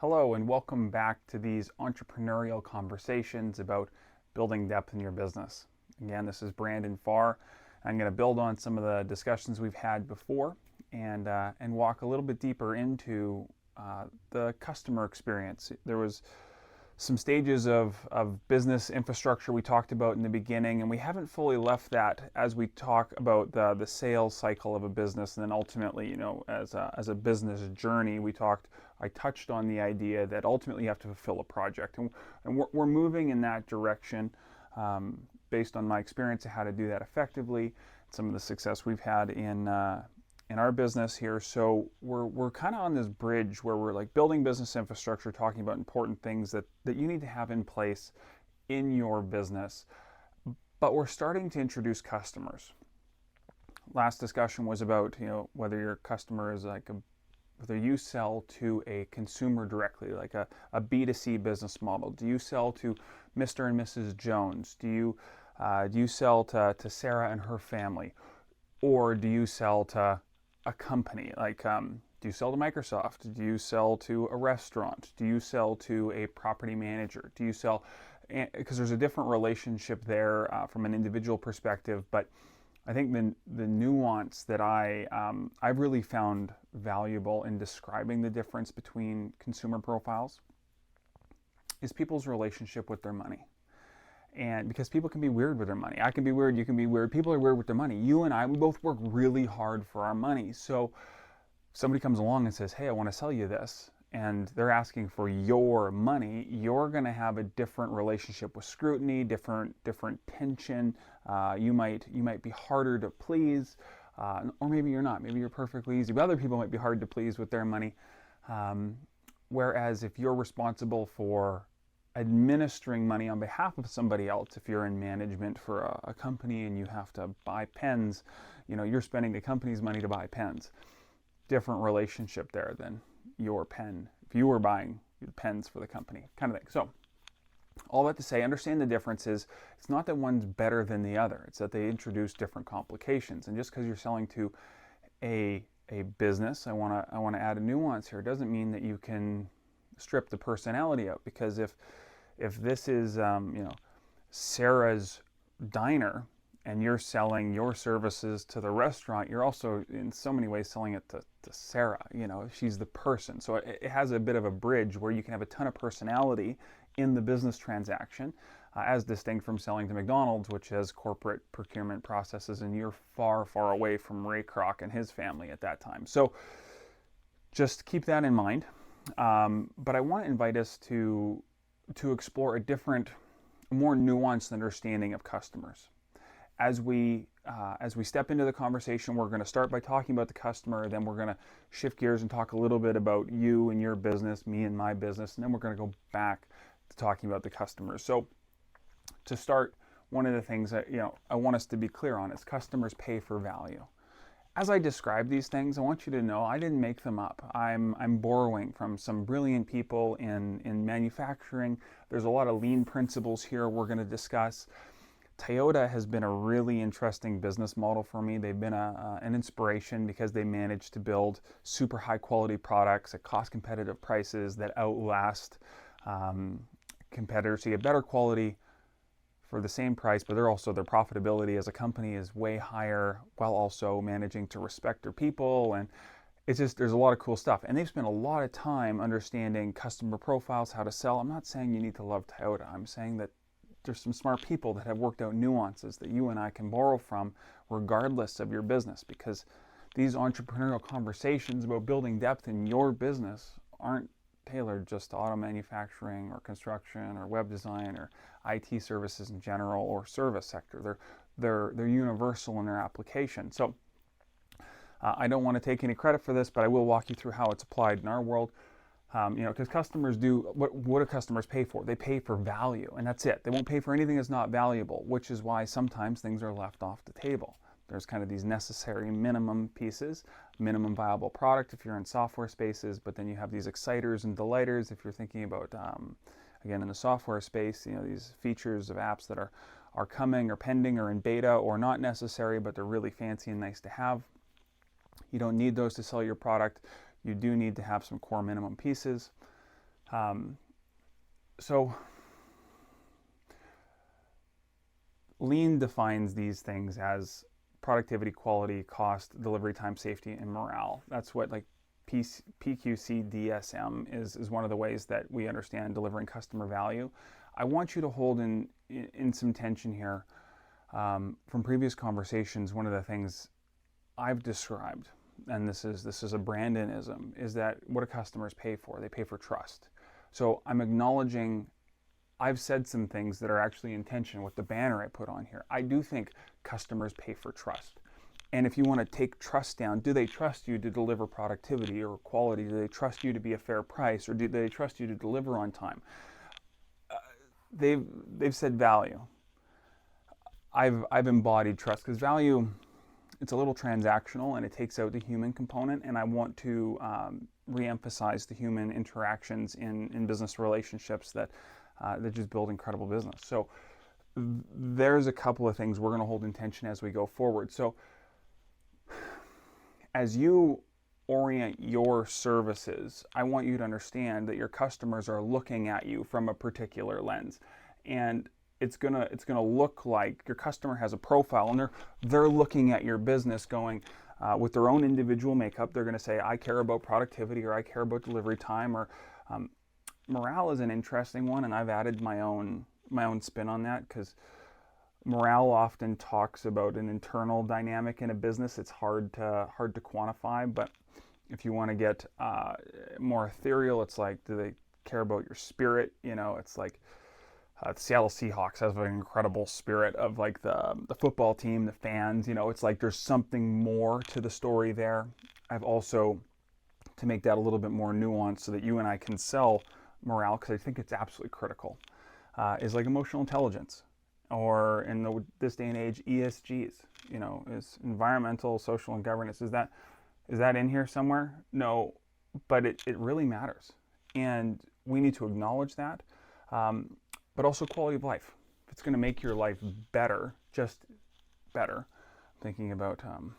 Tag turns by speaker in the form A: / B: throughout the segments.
A: Hello and welcome back to these entrepreneurial conversations about building depth in your business. Again, this is Brandon Farr. I'm going to build on some of the discussions we've had before and walk a little bit deeper into the customer experience. There was some stages of business infrastructure we talked about in the beginning, and we haven't fully left that as we talk about the sales cycle of a business, and then ultimately, as a business journey, I touched on the idea that ultimately you have to fulfill a project, and we're moving in that direction based on my experience of how to do that effectively, some of the success we've had in our business here. So we're kind of on this bridge where we're like building business infrastructure, talking about important things that you need to have in place in your business, but we're starting to introduce customers. Last discussion was about whether your customer is whether you sell to a consumer directly, like a B2C business model. Do you sell to Mr. and Mrs. Jones? Do you sell to Sarah and her family? Or do you sell to a company? Do you sell to Microsoft? Do you sell to a restaurant? Do you sell to a property manager? Do you sell, because there's a different relationship there from an individual perspective, but I think the nuance that I've really found valuable in describing the difference between consumer profiles is people's relationship with their money. And because people can be weird with their money. I can be weird, you can be weird. People are weird with their money. You and I, we both work really hard for our money. So somebody comes along and says, hey, I want to sell you this, and they're asking for your money, you're going to have a different relationship with scrutiny, different tension. You might be harder to please, or maybe you're not. Maybe you're perfectly easy. But other people might be hard to please with their money. Whereas if you're responsible for administering money on behalf of somebody else, if you're in management for a company and you have to buy pens, you're spending the company's money to buy pens. Different relationship there than your pen if you were buying pens for the company, kind of thing. So all that to say, understand the differences. It's not that one's better than the other. It's that they introduce different complications. And just because you're selling to a business, I want to add a nuance here. It doesn't mean that you can strip the personality out, because if this is Sarah's diner and you're selling your services to the restaurant, you're also in so many ways selling it to Sarah. She's the person. So it has a bit of a bridge where you can have a ton of personality in the business transaction, as distinct from selling to McDonald's, which has corporate procurement processes, and you're far, far away from Ray Kroc and his family at that time. So just keep that in mind. But I want to invite us to explore a different, more nuanced understanding of customers. As we step into the conversation, we're going to start by talking about the customer, then we're going to shift gears and talk a little bit about you and your business, me and my business, and then we're going to go back to talking about the customers. So to start, one of the things that I want us to be clear on is customers pay for value. As I describe these things, I want you to know I didn't make them up. I'm borrowing from some brilliant people in manufacturing. There's a lot of lean principles here we're going to discuss. Toyota has been a really interesting business model for me. They've been an inspiration because they managed to build super high quality products at cost competitive prices that outlast competitors. So you get better quality for the same price, but their profitability as a company is way higher, while also managing to respect their people. And it's just, there's a lot of cool stuff. And they've spent a lot of time understanding customer profiles, how to sell. I'm not saying you need to love Toyota. I'm saying that there's some smart people that have worked out nuances that you and I can borrow from regardless of your business, because these entrepreneurial conversations about building depth in your business aren't tailored just to auto manufacturing or construction or web design or IT services in general or service sector. They're universal in their application. So I don't want to take any credit for this, but I will walk you through how it's applied in our world. Because customers what do customers pay for? They pay for value, and that's it. They won't pay for anything that's not valuable, which is why sometimes things are left off the table. There's kind of these necessary minimum pieces, minimum viable product if you're in software spaces, but then you have these exciters and delighters if you're thinking about, again, in the software space, these features of apps that are coming or pending or in beta or not necessary, but they're really fancy and nice to have. You don't need those to sell your product. You do need to have some core minimum pieces. So Lean defines these things as productivity, quality, cost, delivery time, safety, and morale. That's what like PQCDSM is one of the ways that we understand delivering customer value. I want you to hold in some tension here. From previous conversations, one of the things I've described, and this is a Brandonism, is that what do customers pay for? They pay for trust. So I'm acknowledging I've said some things that are actually in tension with the banner I put on here. I do think customers pay for trust. And if you want to take trust down, do they trust you to deliver productivity or quality? Do they trust you to be a fair price, or do they trust you to deliver on time? They've said value. I've embodied trust, because value, it's a little transactional and it takes out the human component, and I want to re-emphasize the human interactions in business relationships that just build incredible business. So there's a couple of things we're going to hold in tension as we go forward. So as you orient your services, I want you to understand that your customers are looking at you from a particular lens, and it's gonna look like your customer has a profile, and they're looking at your business going with their own individual makeup. They're going to say, I care about productivity, or I care about delivery time, or morale is an interesting one, and I've added my own spin on that, because morale often talks about an internal dynamic in a business. It's hard to quantify, but if you want to get more ethereal, it's like, do they care about your spirit? You know, it's like the Seattle Seahawks has an incredible spirit of like the football team, the fans. You know, it's like there's something more to the story there. I've also, to make that a little bit more nuanced so that you and I can sell morale, because I think it's absolutely critical, is like emotional intelligence, or in this day and age, ESGs. You know, is environmental, social, and governance. Is that in here somewhere? No, but it really matters, and we need to acknowledge that. But also quality of life. If it's going to make your life better, just better. Thinking about some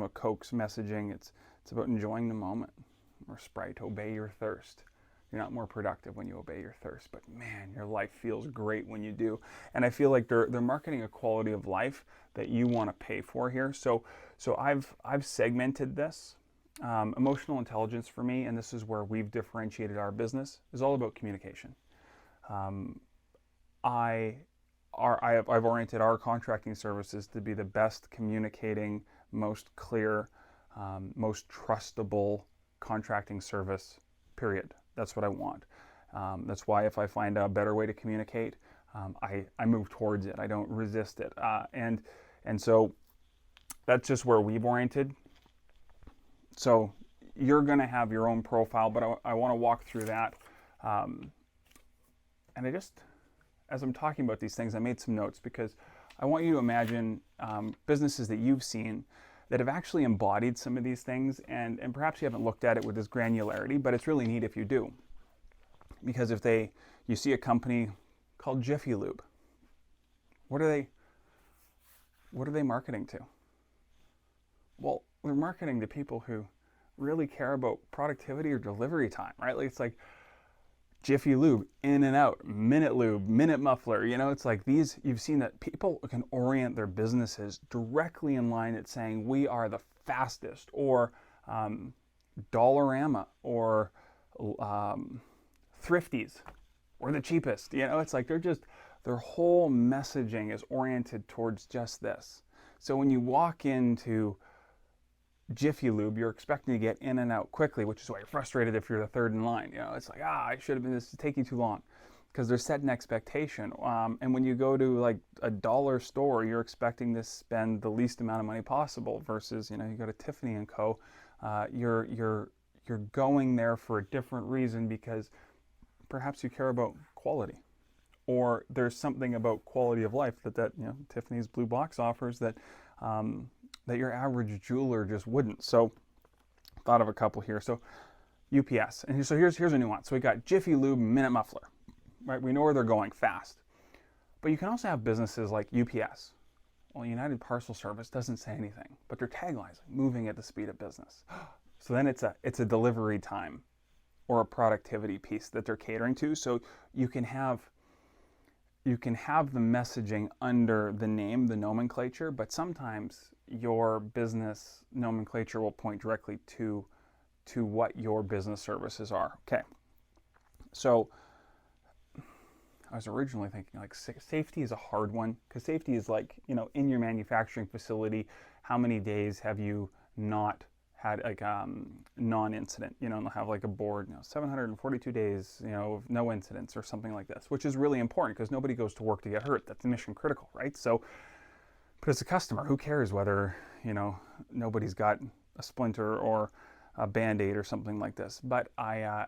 A: of Coke's messaging. It's about enjoying the moment. Or Sprite, obey your thirst. You're not more productive when you obey your thirst, but man, your life feels great when you do. And I feel like they're marketing a quality of life that you want to pay for here. So I've segmented this. Emotional intelligence for me, and this is where we've differentiated our business, is all about communication. I've oriented our contracting services to be the best communicating, most clear, most trustable contracting service, period. That's what I want. That's why if I find a better way to communicate, I move towards it. I don't resist it. And so that's just where we've oriented. So you're going to have your own profile, but I want to walk through that. And I just, as I'm talking about these things, I made some notes, because I want you to imagine businesses that you've seen that have actually embodied some of these things, and perhaps you haven't looked at it with this granularity, but it's really neat if you do. Because if you see a company called Jiffy Lube, what are they marketing to? Well, they're marketing to people who really care about productivity or delivery time, right? Like, it's like Jiffy Lube, In and Out, Minute Lube, Minute Muffler. You know, it's like these, you've seen that people can orient their businesses directly in line at saying we are the fastest, or Dollarama, or Thrifties, or the cheapest. You know, it's like their whole messaging is oriented towards just this. So when you walk into Jiffy Lube, you're expecting to get in and out quickly, which is why you're frustrated if you're the third in line. You know, it's like, I should have been, this is taking too long, because they're setting expectation. And when you go to like a dollar store, you're expecting to spend the least amount of money possible, versus, you know, you go to Tiffany and Co. You're going there for a different reason, because perhaps you care about quality, or there's something about quality of life that you know, Tiffany's Blue Box offers that your average jeweler just wouldn't. So thought of a couple here. So UPS, and so here's a nuance. So we got Jiffy Lube, Minute Muffler, right? We know where they're going, fast. But you can also have businesses like UPS. Well, United Parcel Service doesn't say anything, but their tagline is moving at the speed of business. So then it's a delivery time or a productivity piece that they're catering to. So you can have the messaging under the name, the nomenclature, but sometimes your business nomenclature will point directly to what your business services are. Okay. So I was originally thinking like safety is a hard one, because safety is like, in your manufacturing facility, how many days have you not had like non-incident, and they'll have like a board, 742 days, of no incidents or something like this, which is really important because nobody goes to work to get hurt. That's mission critical, right? So, but as a customer, who cares whether, nobody's got a splinter or a Band-Aid or something like this? But I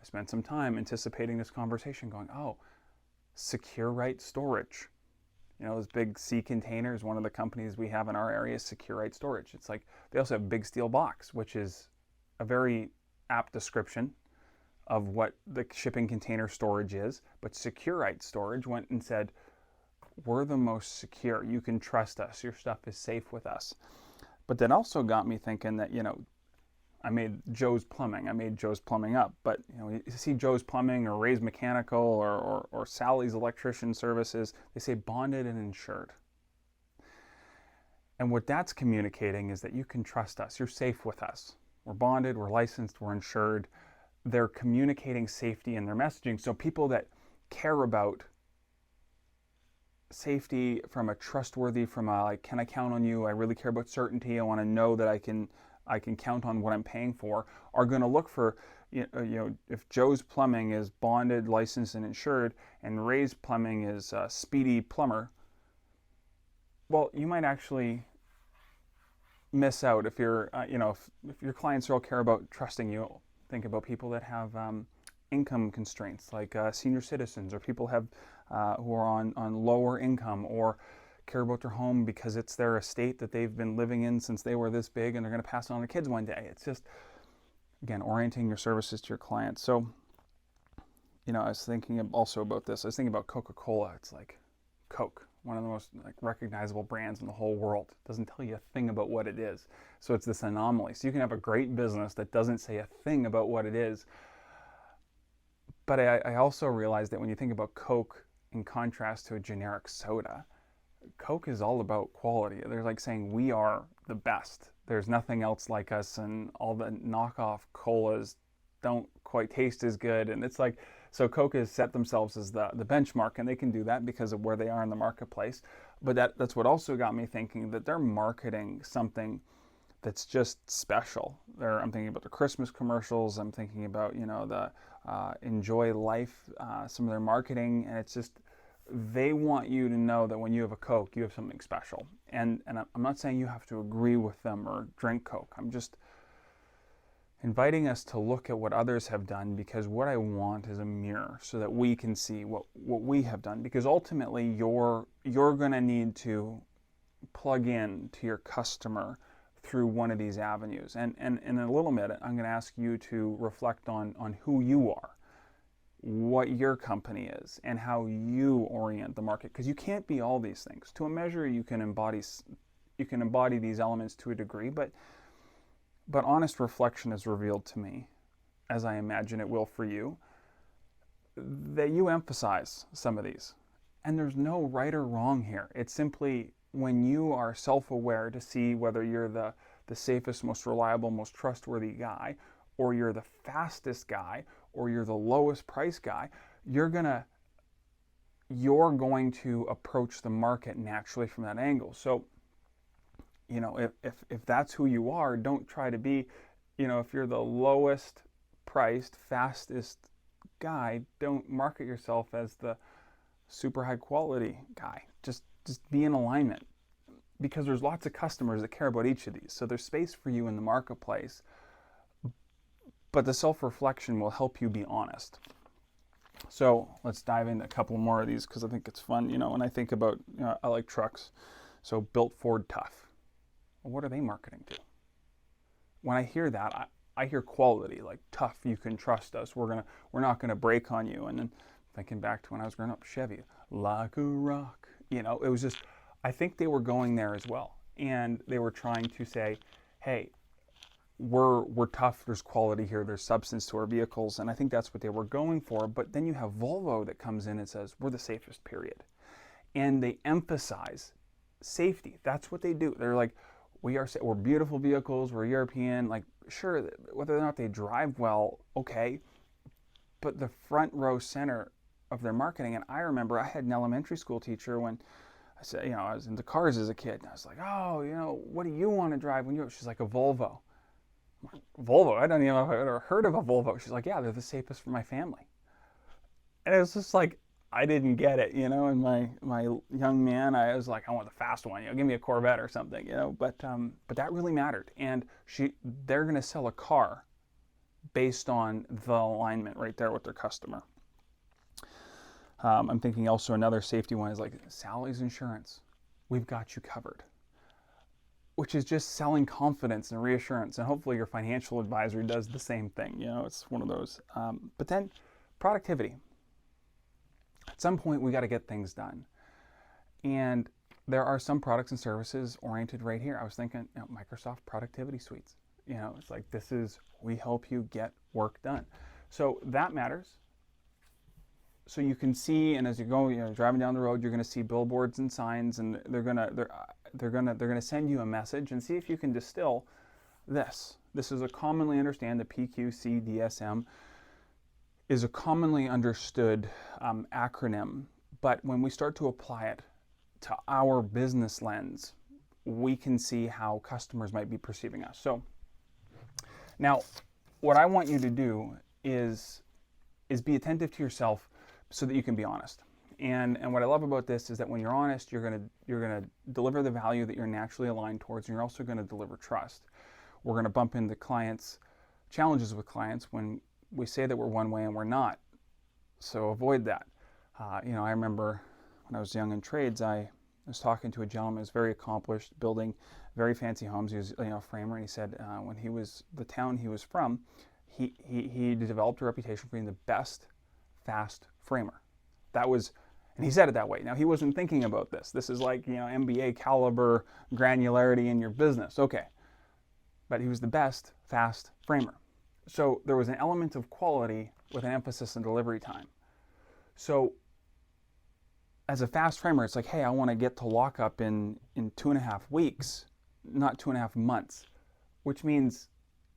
A: spent some time anticipating this conversation going, oh, secure right storage. Those big sea containers, one of the companies we have in our area is Secure Right Storage. It's like, they also have Big Steel Box, which is a very apt description of what the shipping container storage is. But Secure Right Storage went and said, we're the most secure. You can trust us. Your stuff is safe with us. But that also got me thinking that, I made Joe's Plumbing. I made Joe's Plumbing up, but you see Joe's Plumbing or Ray's Mechanical or Sally's Electrician Services, they say bonded and insured. And what that's communicating is that you can trust us. You're safe with us. We're bonded, we're licensed, we're insured. They're communicating safety in their messaging. So people that care about safety from a trustworthy, from a like, can I count on you? I really care about certainty. I want to know that I can count on what I'm paying for, are going to look for, if Joe's Plumbing is bonded, licensed, and insured, and Ray's Plumbing is Speedy Plumber, well, you might actually miss out if you're, if your clients all care about trusting you. Think about people that have income constraints, like senior citizens, or people have who are on lower income, or care about their home because it's their estate that they've been living in since they were this big and they're going to pass it on to kids one day. It's just, again, orienting your services to your clients. So, I was thinking also about this. I was thinking about Coca-Cola. It's like Coke, one of the most like recognizable brands in the whole world. It doesn't tell you a thing about what it is. So it's this anomaly. So you can have a great business that doesn't say a thing about what it is. But I also realized that when you think about Coke in contrast to a generic soda, Coke is all about quality. They're like saying we are the best. There's nothing else like us, and all the knockoff colas don't quite taste as good. And it's like, so Coke has set themselves as the benchmark, and they can do that because of where they are in the marketplace. But that's what also got me thinking that they're marketing something that's just special. I'm thinking about the Christmas commercials. I'm thinking about, the Enjoy Life, some of their marketing, and it's just, they want you to know that when you have a Coke, you have something special. And I'm not saying you have to agree with them or drink Coke. I'm just inviting us to look at what others have done, because what I want is a mirror so that we can see what we have done. Because ultimately, you're going to need to plug in to your customer through one of these avenues. And in a little minute, I'm going to ask you to reflect on who you are, what your company is, and how you orient the market, because you can't be all these things. To a measure, you can embody these elements to a degree, but honest reflection has revealed to me, as I imagine it will for you, that you emphasize some of these. And there's no right or wrong here. It's simply when you are self-aware to see whether you're the safest, most reliable, most trustworthy guy, or you're the fastest guy, or you're the lowest price guy, you're going to approach the market naturally from that angle. So, if that's who you are, don't try to be, if you're the lowest priced, fastest guy, don't market yourself as the super high quality guy. Just be in alignment, because there's lots of customers that care about each of these. So there's space for you in the marketplace. But the self-reflection will help you be honest. So let's dive into a couple more of these, because I think it's fun. When I think about, I like trucks. So Built Ford Tough. Well, what are they marketing to? When I hear that, I hear quality, like tough, you can trust us. We're not gonna break on you. And then thinking back to when I was growing up, Chevy, like a rock. It was just, I think they were going there as well. And they were trying to say, hey, we're tough, there's quality here, there's substance to our vehicles, and I think that's what they were going for. But then you have Volvo that comes in and says, we're the safest, period. And they emphasize safety. That's what they do. They're like, we're beautiful vehicles, we're European, like, sure, whether or not they drive well, okay, but the front row center of their marketing. And I remember I had an elementary school teacher when I said, I was into cars as a kid, and I was like, oh, what do you want to drive when she's like, a Volvo. I'm like, Volvo? I don't even know if I've ever heard of a Volvo. She's like, yeah, they're the safest for my family. And it was just like, I didn't get it, and my young man, I was like, I want the fast one, give me a Corvette or something, but that really mattered. And they're going to sell a car based on the alignment right there with their customer. I'm thinking also another safety one is like Sally's Insurance. We've got you covered, which is just selling confidence and reassurance. And hopefully your financial advisor does the same thing. It's one of those. But then productivity. At some point, we got to get things done. And there are some products and services oriented right here. I was thinking, Microsoft productivity suites. It's like, we help you get work done. So that matters. So you can see, and as you go, driving down the road, you're going to see billboards and signs, and they're going to send you a message, and see if you can distill this. This is a commonly understand, the PQCDSM is a commonly understood acronym, but when we start to apply it to our business lens, we can see how customers might be perceiving us. So now, what I want you to do is be attentive to yourself so that you can be honest. And what I love about this is that when you're honest, you're gonna deliver the value that you're naturally aligned towards, and you're also going to deliver trust. We're going to bump into challenges with clients when we say that we're one way and we're not. So avoid that. I remember when I was young in trades, I was talking to a gentleman who was very accomplished, building very fancy homes. He was a framer, and he said when the town he was from, he developed a reputation for being the best fast framer. And he said it that way. Now, he wasn't thinking about this. This is like, MBA caliber granularity in your business. Okay. But he was the best fast framer. So there was an element of quality with an emphasis on delivery time. So as a fast framer, it's like, hey, I want to get to lockup in 2.5 weeks, not 2.5 months, which means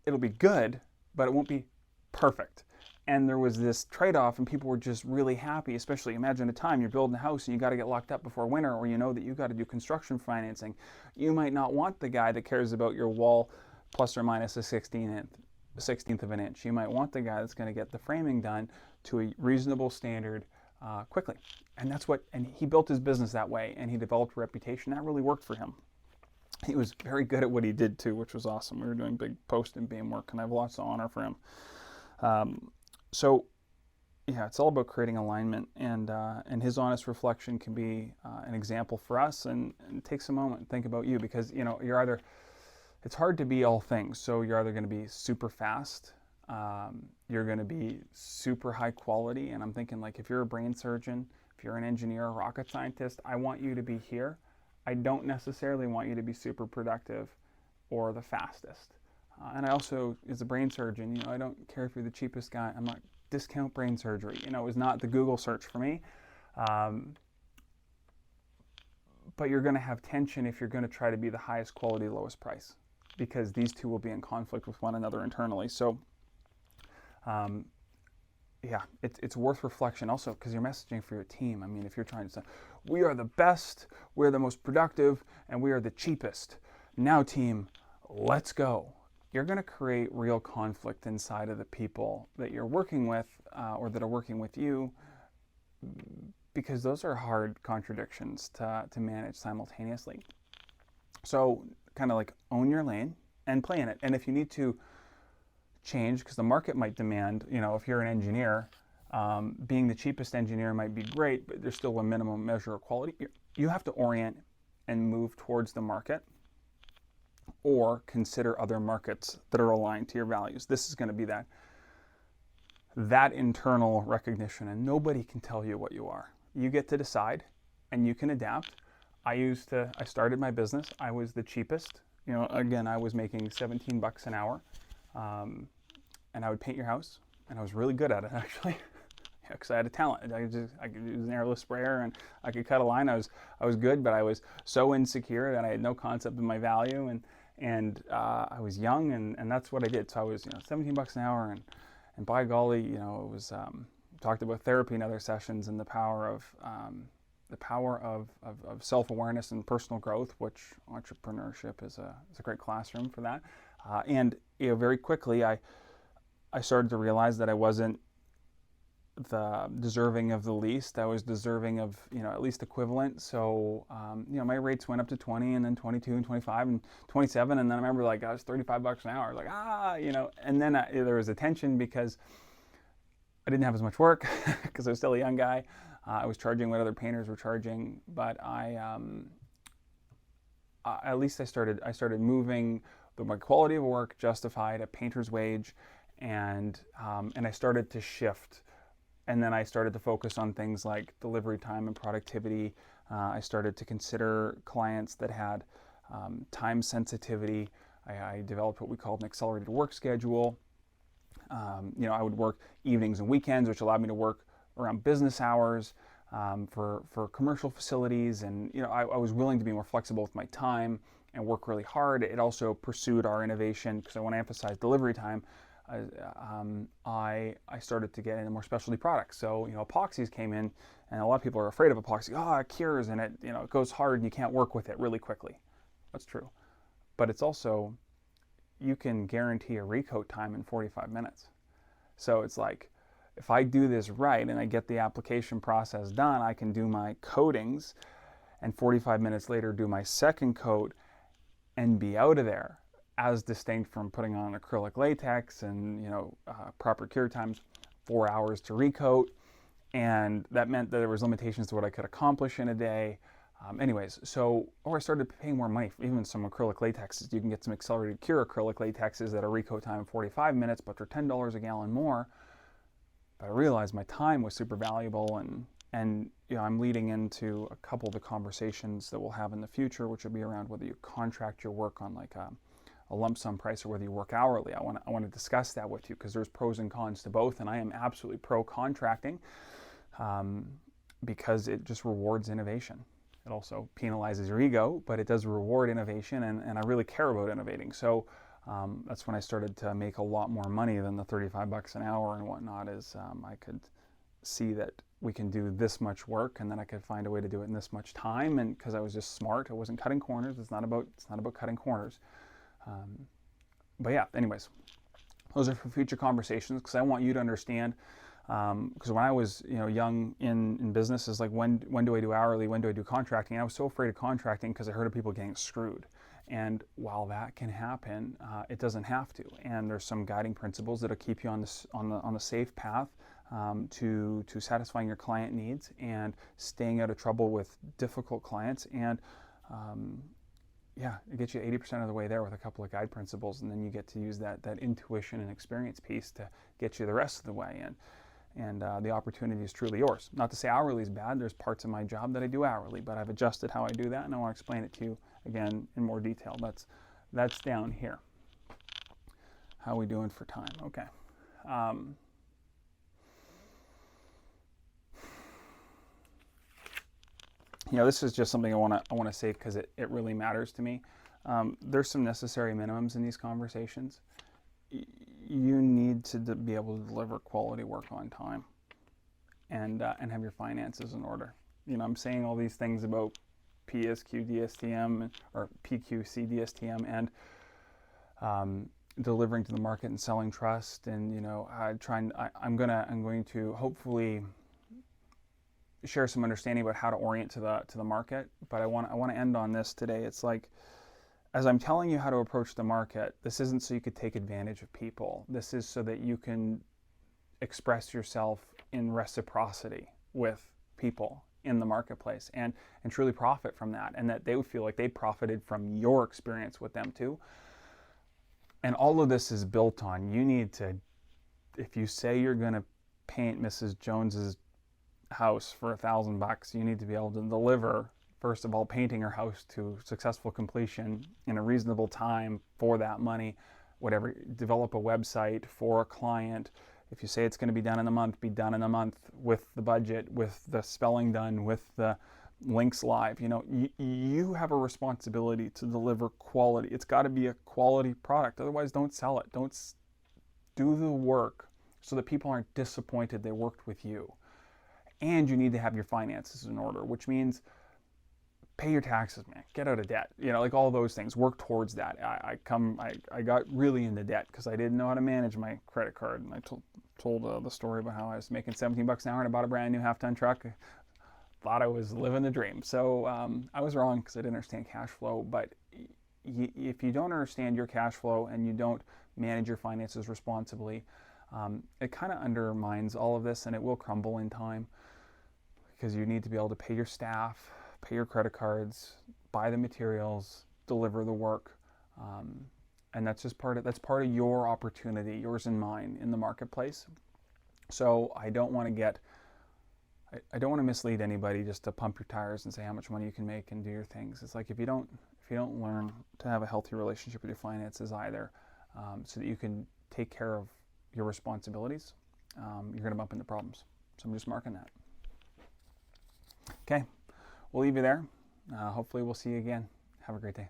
A: it'll be good, but it won't be perfect. And there was this trade-off, and people were just really happy, especially imagine a time you're building a house and you got to get locked up before winter, or that you got to do construction financing. You might not want the guy that cares about your wall plus or minus a 16th of an inch. You might want the guy that's going to get the framing done to a reasonable standard quickly. And he built his business that way, and he developed a reputation that really worked for him. He was very good at what he did too, which was awesome. We were doing big post and beam work, and I have lots of honor for him. So it's all about creating alignment, and his honest reflection can be an example for us. And takes a moment and think about you, because it's hard to be all things. So you're either going to be super fast, you're going to be super high quality, and I'm thinking, like, if you're a brain surgeon, if you're an engineer, a rocket scientist, I want you to be here. I don't necessarily want you to be super productive or the fastest. And I also, as a brain surgeon, I don't care if you're the cheapest guy. I'm not discount brain surgery. It was not the Google search for me. But you're going to have tension if you're going to try to be the highest quality, lowest price, because these two will be in conflict with one another internally. So, it's worth reflection also, because you're messaging for your team. I mean, if you're trying to say, we are the best, we're the most productive, and we are the cheapest. Now, team, let's go. You're going to create real conflict inside of the people that you're working with or that are working with you, because those are hard contradictions to manage simultaneously. So kind of like own your lane and play in it. And if you need to change, because the market might demand, if you're an engineer, being the cheapest engineer might be great, but there's still a minimum measure of quality. You have to orient and move towards the market, or consider other markets that are aligned to your values. This is going to be that internal recognition, and nobody can tell you what you are. You get to decide, and you can adapt. I started my business. I was the cheapest, you know, again, I was making 17 bucks an hour, and I would paint your house, and I was really good at it actually, because I had a talent. I could use an airless sprayer, and I could cut a line. I was good, but I was so insecure that I had no concept of my value, and I was young, and that's what I did. So I was, you know, 17 bucks an hour, and by golly, you know, it was talked about therapy in other sessions and the power of self-awareness and personal growth, which entrepreneurship is a great classroom for that. And you know, very quickly, I started to realize that I wasn't the deserving of the least. I was deserving of, you know, at least equivalent. So you know, my rates went up to 20, and then 22 and 25 and 27, and then I remember, like, I was 35 bucks an hour, like, you know. And then there was a tension because I didn't have as much work because I was still a young guy. I was charging what other painters were charging, but at least I started moving. My quality of work justified a painter's wage, and I started to shift. And then I started to focus on things like delivery time and productivity. I started to consider clients that had time sensitivity. I developed what we called an accelerated work schedule. You know, I would work evenings and weekends, which allowed me to work around business hours for commercial facilities. And, you know, I was willing to be more flexible with my time and work really hard. It also pursued our innovation, because I want to emphasize delivery time. I started to get into more specialty products. So, you know, epoxies came in, and a lot of people are afraid of epoxy. Oh, it cures, and it, you know, it goes hard, and you can't work with it really quickly. That's true. But it's also, you can guarantee a recoat time in 45 minutes. So it's like, if I do this right and I get the application process done, I can do my coatings, and 45 minutes later do my second coat and be out of there, as distinct from putting on acrylic latex and, you know, proper cure times, 4 hours to recoat. And that meant that there was limitations to what I could accomplish in a day. Anyways, so, I started paying more money for even some acrylic latexes. You can get some accelerated cure acrylic latexes that are recoat time in 45 minutes, but they're $10 a gallon more. But I realized my time was super valuable, and you know, I'm leading into a couple of the conversations that we'll have in the future, which will be around whether you contract your work on like a lump sum price or whether you work hourly. I want to discuss that with you, because there's pros and cons to both, and I am absolutely pro contracting because it just rewards innovation. It also penalizes your ego, but it does reward innovation, and I really care about innovating. So that's when I started to make a lot more money than the 35 bucks an hour and whatnot. Is I could see that we can do this much work, and then I could find a way to do it in this much time, and because I was just smart, I wasn't cutting corners. It's not about cutting corners. But yeah, anyways, those are for future conversations, because I want you to understand. Because when I was, you know, young in business, is like, when do I do hourly? When do I do contracting? And I was so afraid of contracting because I heard of people getting screwed. And while that can happen, it doesn't have to. And there's some guiding principles that'll keep you on the safe path to satisfying your client needs and staying out of trouble with difficult clients. And yeah, it gets you 80% of the way there with a couple of guide principles, and then you get to use that intuition and experience piece to get you the rest of the way. And the opportunity is truly yours. Not to say hourly is bad. There's parts of my job that I do hourly, but I've adjusted how I do that, and I want to explain it to you again in more detail. That's down here. How are we doing for time? Okay. You know, this is just something I want to say, because it really matters to me. There's some necessary minimums in these conversations. You need to be able to deliver quality work on time, and have your finances in order. You know, I'm saying all these things about PQCDSM or PQCDSM and delivering to the market and selling trust, and you know, I'm going to hopefully share some understanding about how to orient to the market. But I want to end on this today. It's like, as I'm telling you how to approach the market, this isn't so you could take advantage of people. This is so that you can express yourself in reciprocity with people in the marketplace and truly profit from that, and that they would feel like they profited from your experience with them too. And all of this is built on, you need to, if you say you're going to paint Mrs. Jones's house for $1,000, you need to be able to deliver first of all, painting her house to successful completion in a reasonable time for that money. Whatever, develop a website for a client. If you say it's going to be done in a month, be done in a month with the budget, with the spelling done, with the links live. You know, you have a responsibility to deliver quality. It's got to be a quality product. Otherwise, don't sell it. Don't do the work so that people aren't disappointed they worked with you. And you need to have your finances in order, which means pay your taxes, man. Get out of debt. You know, like all those things. Work towards that. I got really into debt because I didn't know how to manage my credit card. And I told the story about how I was making 17 bucks an hour and I bought a brand new half-ton truck. Thought I was living the dream. So I was wrong because I didn't understand cash flow. But if you don't understand your cash flow and you don't manage your finances responsibly, it kind of undermines all of this, and it will crumble in time because you need to be able to pay your staff, pay your credit cards, buy the materials, deliver the work, and that's just part of your opportunity, yours and mine, in the marketplace. So I don't want to mislead anybody just to pump your tires and say how much money you can make and do your things. It's like if you don't learn to have a healthy relationship with your finances either, so that you can take care of your responsibilities, you're going to bump into problems. So I'm just marking that. Okay, we'll leave you there. Hopefully we'll see you again. Have a great day.